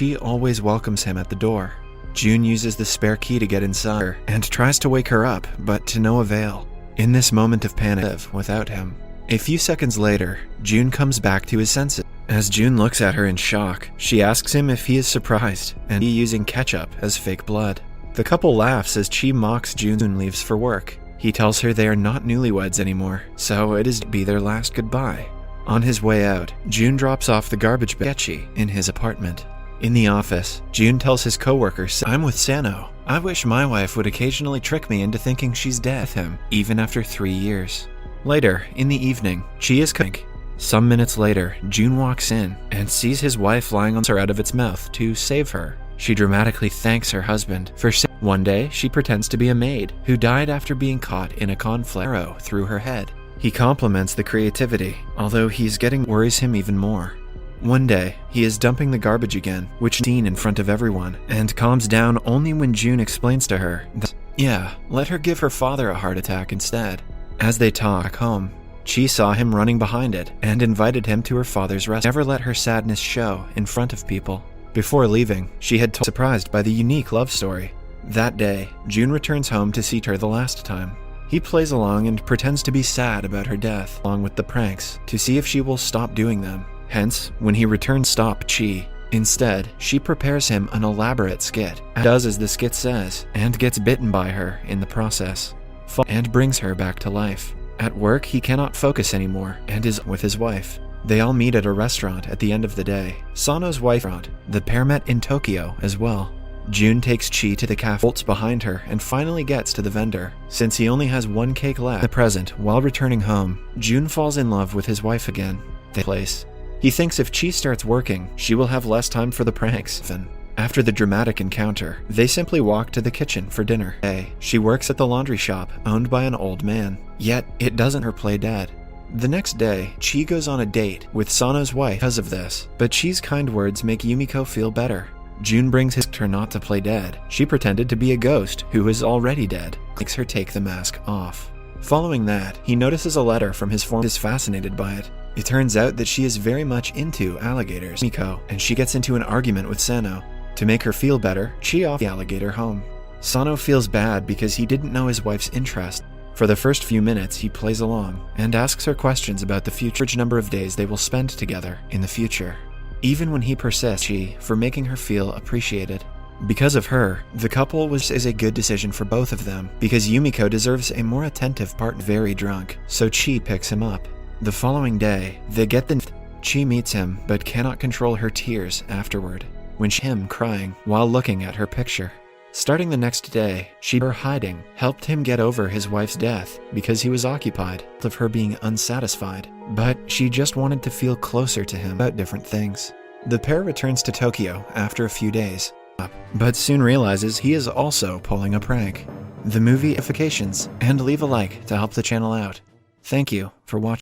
She always welcomes him at the door. June uses the spare key to get inside and tries to wake her up, but to no avail. In this moment of panic, without him. A few seconds later, June comes back to his senses. As June looks at her in shock, she asks him if he is surprised and he using ketchup as fake blood. The couple laughs as Chi mocks June and leaves for work. He tells her they are not newlyweds anymore, so it is to be their last goodbye. On his way out, June drops off the garbage bag in his apartment. In the office, June tells his coworker, "I'm with Sano. I wish my wife would occasionally trick me into thinking she's dead with him, even after 3 years." Later, in the evening, Chi is cooking. Some minutes later, June walks in and sees his wife lying on her out of its mouth to save her. She dramatically thanks her husband for saving. One day, she pretends to be a maid who died after being caught in a conflict arrow through her head. He compliments the creativity, although he's getting worries him even more. One day, he is dumping the garbage again, which is seen in front of everyone, and calms down only when June explains to her that, yeah, let her give her father a heart attack instead. As they talk home, Chi saw him running behind it and invited him to her father's restaurant. Never let her sadness show in front of people. Before leaving, she had told surprised by the unique love story. That day, June returns home to see her the last time. He plays along and pretends to be sad about her death, along with the pranks, to see if she will stop doing them. Hence, when he returns, stop Chi. Instead, she prepares him an elaborate skit, does as the skit says, and gets bitten by her in the process, and brings her back to life. At work, he cannot focus anymore and is with his wife. They all meet at a restaurant at the end of the day. Sano's wife, the pair met in Tokyo as well. June takes Chi to the cafe, bolts behind her, and finally gets to the vendor. Since he only has one cake left, the present, while returning home, June falls in love with his wife again. He thinks if Chi starts working, she will have less time for the pranks. After the dramatic encounter, they simply walk to the kitchen for dinner. She works at the laundry shop, owned by an old man. Yet, it doesn't her play dead. The next day, Chi goes on a date with Sano's wife because of this, but Chi's kind words make Yumiko feel better. June brings her not to play dead. She pretended to be a ghost who is already dead. Makes her take the mask off. Following that, he notices a letter from his former is fascinated by it. It turns out that she is very much into alligators, Yumiko, and she gets into an argument with Sano. To make her feel better, Chi offers the alligator home. Sano feels bad because he didn't know his wife's interest. For the first few minutes, he plays along and asks her questions about the future number of days they will spend together in the future. Even when he persists, Chi for making her feel appreciated. Because of her, the couple is a good decision for both of them, because Yumiko deserves a more attentive partner. Very drunk, so Chi picks him up. The following day, they get the Chi meets him but cannot control her tears afterward, when him crying while looking at her picture. Starting the next day, her hiding helped him get over his wife's death because he was occupied of her being unsatisfied, but she just wanted to feel closer to him about different things. The pair returns to Tokyo after a few days, but soon realizes he is also pulling a prank. The movie notifications and leave a like to help the channel out. Thank you for watching.